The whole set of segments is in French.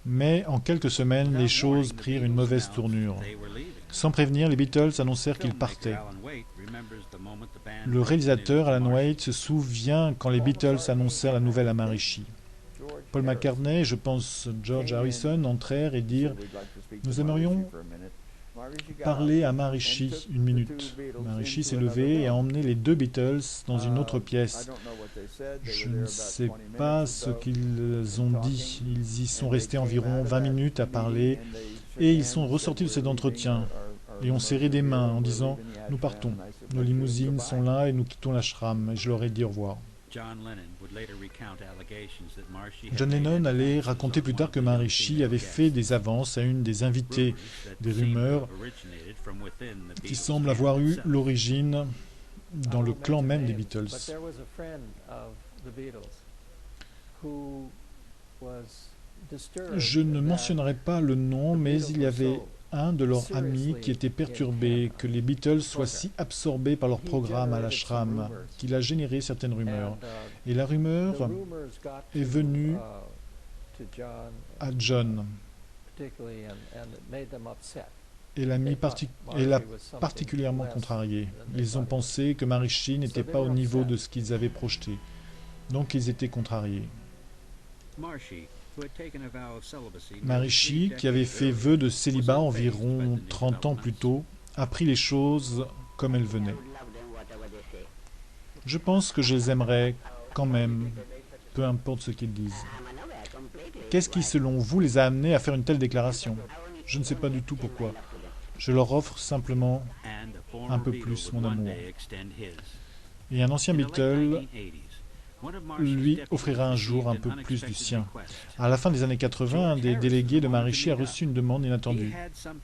Mais en quelques semaines, les choses prirent une mauvaise tournure. Sans prévenir, les Beatles annoncèrent qu'ils partaient. Le réalisateur, Alan Waite, se souvient quand les Beatles annoncèrent la nouvelle à Maharishi. Paul McCartney et je pense George Harrison entrèrent et dirent « Nous aimerions parler à Maharishi une minute. » Maharishi s'est levé et a emmené les deux Beatles dans une autre pièce. Je ne sais pas ce qu'ils ont dit. Ils y sont restés environ 20 minutes à parler et ils sont ressortis de cet entretien et ont serré des mains en disant « Nous partons. Nos limousines sont là et nous quittons l'ashram. » Et je leur ai dit au revoir. John Lennon allait raconter plus tard que Maharishi avait fait des avances à une des invitées, des rumeurs qui semblent avoir eu l'origine dans le clan même des Beatles. Je ne mentionnerai pas le nom, mais il y avait un de leurs amis qui était perturbé que les Beatles soient si absorbés par leur programme à l'ashram qu'il a généré certaines rumeurs. Et la rumeur est venue à John et l'a particulièrement contrarié. Ils ont pensé que Maharishi n'était pas au niveau de ce qu'ils avaient projeté. Donc ils étaient contrariés. Maharishi, qui avait fait vœu de célibat environ 30 ans plus tôt, a pris les choses comme elles venaient. Je pense que je les aimerais quand même, peu importe ce qu'ils disent. Qu'est-ce qui, selon vous, les a amenés à faire une telle déclaration? Je ne sais pas du tout pourquoi. Je leur offre simplement un peu plus mon amour. Et un ancien Beatle lui offrira un jour un peu plus du sien. À la fin des années 80, un des délégués de Maharishi a reçu une demande inattendue.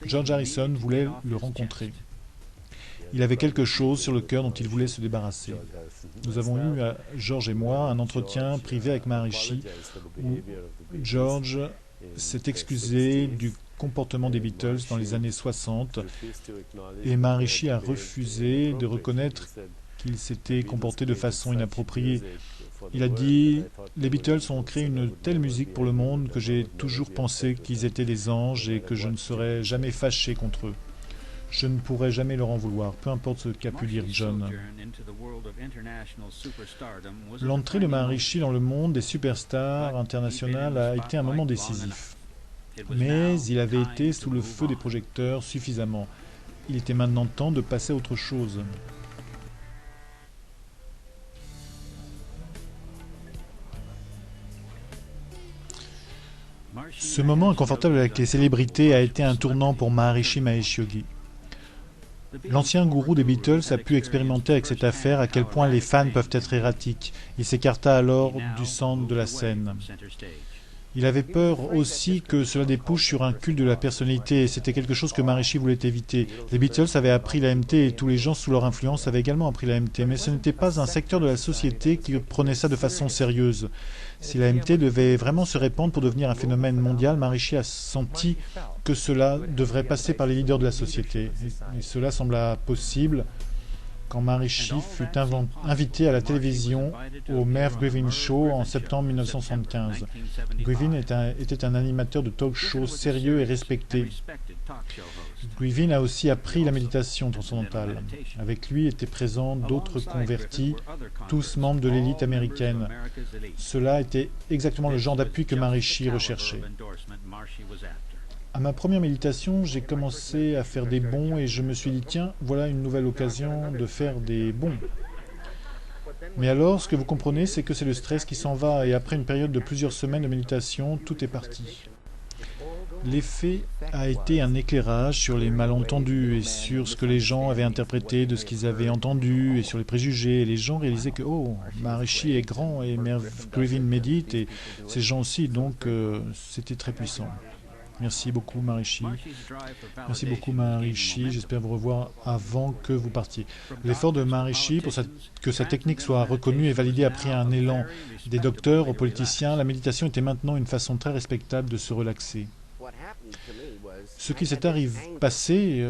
George Harrison voulait le rencontrer. Il avait quelque chose sur le cœur dont il voulait se débarrasser. Nous avons eu, George et moi, un entretien privé avec Maharishi où George s'est excusé du comportement des Beatles dans les années 60 et Maharishi a refusé de reconnaître qu'il s'était comporté de façon inappropriée. Il a dit « Les Beatles ont créé une telle musique pour le monde que j'ai toujours pensé qu'ils étaient des anges et que je ne serais jamais fâché contre eux. Je ne pourrais jamais leur en vouloir, peu importe ce qu'a pu dire John. » L'entrée de Maharishi dans le monde des superstars internationales a été un moment décisif. Mais il avait été sous le feu des projecteurs suffisamment. Il était maintenant temps de passer à autre chose. Ce moment inconfortable avec les célébrités a été un tournant pour Maharishi Mahesh Yogi. L'ancien gourou des Beatles a pu expérimenter avec cette affaire à quel point les fans peuvent être erratiques. Il s'écarta alors du centre de la scène. Il avait peur aussi que cela débouche sur un culte de la personnalité, et c'était quelque chose que Maharishi voulait éviter. Les Beatles avaient appris l'AMT et tous les gens sous leur influence avaient également appris l'AMT, mais ce n'était pas un secteur de la société qui prenait ça de façon sérieuse. Si l'AMT devait vraiment se répandre pour devenir un phénomène mondial, Maharishi a senti que cela devrait passer par les leaders de la société. Et cela sembla possible quand Maharishi fut invité à la télévision au Merv Griffin Show en septembre 1975. Griffin était un animateur de talk show sérieux et respecté. Griffin a aussi appris la méditation transcendantale. Avec lui étaient présents d'autres convertis, tous membres de l'élite américaine. Cela était exactement le genre d'appui que Maharishi recherchait. À ma première méditation, j'ai commencé à faire des bons et je me suis dit, tiens, voilà une nouvelle occasion de faire des bons. Mais alors, ce que vous comprenez, c'est que c'est le stress qui s'en va et après une période de plusieurs semaines de méditation, tout est parti. L'effet a été un éclairage sur les malentendus et sur ce que les gens avaient interprété de ce qu'ils avaient entendu et sur les préjugés. Et les gens réalisaient que, oh, Maharishi est grand et Merv Griffin médite et ces gens aussi, donc c'était très puissant. Merci beaucoup Maharishi. Merci beaucoup Maharishi. J'espère vous revoir avant que vous partiez. L'effort de Maharishi pour que sa technique soit reconnue et validée a pris un élan. Des docteurs aux politiciens, la méditation était maintenant une façon très respectable de se relaxer. Ce qui s'est passé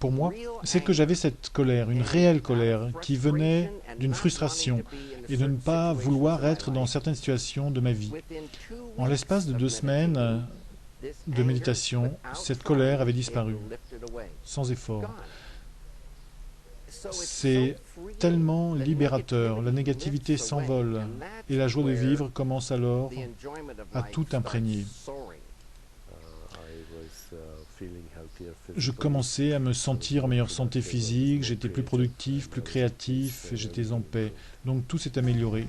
pour moi, c'est que j'avais cette colère, une réelle colère, qui venait d'une frustration. et de ne pas vouloir être dans certaines situations de ma vie. En l'espace de 2 semaines de méditation, cette colère avait disparu, sans effort. C'est tellement libérateur, la négativité s'envole et la joie de vivre commence alors à tout imprégner. Je commençais à me sentir en meilleure santé physique, j'étais plus productif, plus créatif, j'étais en paix. Donc tout s'est amélioré.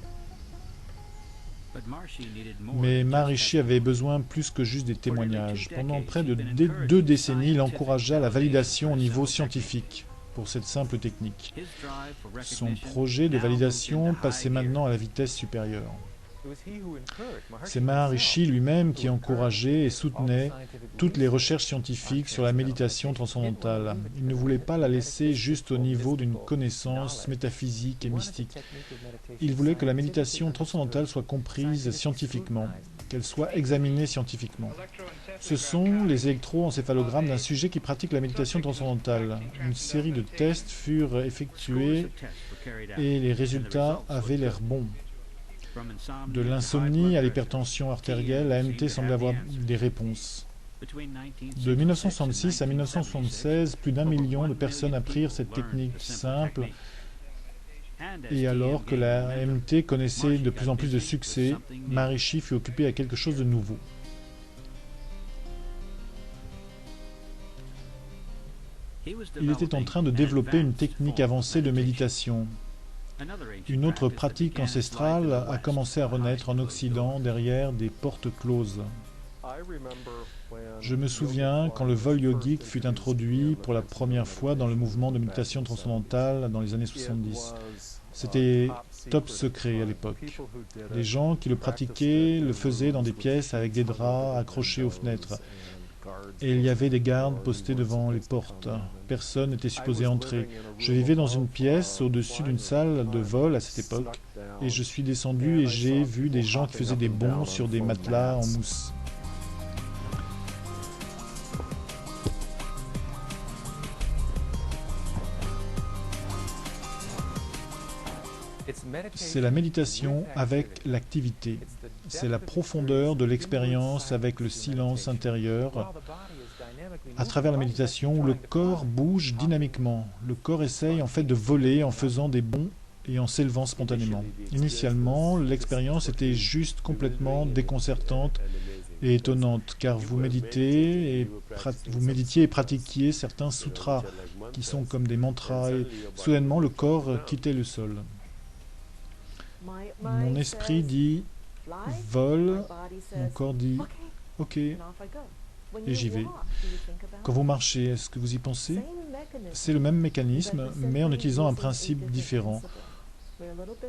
Mais Maharishi avait besoin plus que juste des témoignages. Pendant près de 2 décennies, il encouragea la validation au niveau scientifique pour cette simple technique. Son projet de validation passait maintenant à la vitesse supérieure. C'est Maharishi lui-même qui encourageait et soutenait toutes les recherches scientifiques sur la méditation transcendantale. Il ne voulait pas la laisser juste au niveau d'une connaissance métaphysique et mystique. Il voulait que la méditation transcendantale soit comprise scientifiquement, qu'elle soit examinée scientifiquement. Ce sont les électroencéphalogrammes d'un sujet qui pratique la méditation transcendantale. Une série de tests furent effectués et les résultats avaient l'air bons. De l'insomnie à l'hypertension artérielle, l'AMT semble avoir des réponses. De 1966 à 1976, plus d'1 million de personnes apprirent cette technique simple. Et alors que la AMT connaissait de plus en plus de succès, Maharishi fut occupé à quelque chose de nouveau. Il était en train de développer une technique avancée de méditation. Une autre pratique ancestrale a commencé à renaître en Occident derrière des portes closes. Je me souviens quand le vol yogique fut introduit pour la première fois dans le mouvement de méditation transcendantale dans les années 70. C'était top secret à l'époque. Les gens qui le pratiquaient le faisaient dans des pièces avec des draps accrochés aux fenêtres. Et il y avait des gardes postés devant les portes. Personne n'était supposé entrer. Je vivais dans une pièce au-dessus d'une salle de vol à cette époque, et je suis descendu et j'ai vu des gens qui faisaient des bonds sur des matelas en mousse. C'est la méditation avec l'activité. C'est la profondeur de l'expérience avec le silence intérieur. À travers la méditation, où le corps bouge dynamiquement. Le corps essaye en fait de voler en faisant des bonds et en s'élevant spontanément. Initialement, l'expérience était juste complètement déconcertante et étonnante, car vous méditiez et pratiquiez certains sutras, qui sont comme des mantras, et soudainement le corps quittait le sol. Mon esprit dit « vole », mon corps dit « ok », et j'y vais. Quand vous marchez, est-ce que vous y pensez? C'est le même mécanisme, mais en utilisant un principe différent.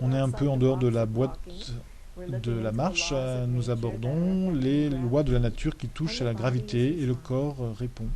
On est un peu en dehors de la boîte de la marche. Nous abordons les lois de la nature qui touchent à la gravité et le corps répond.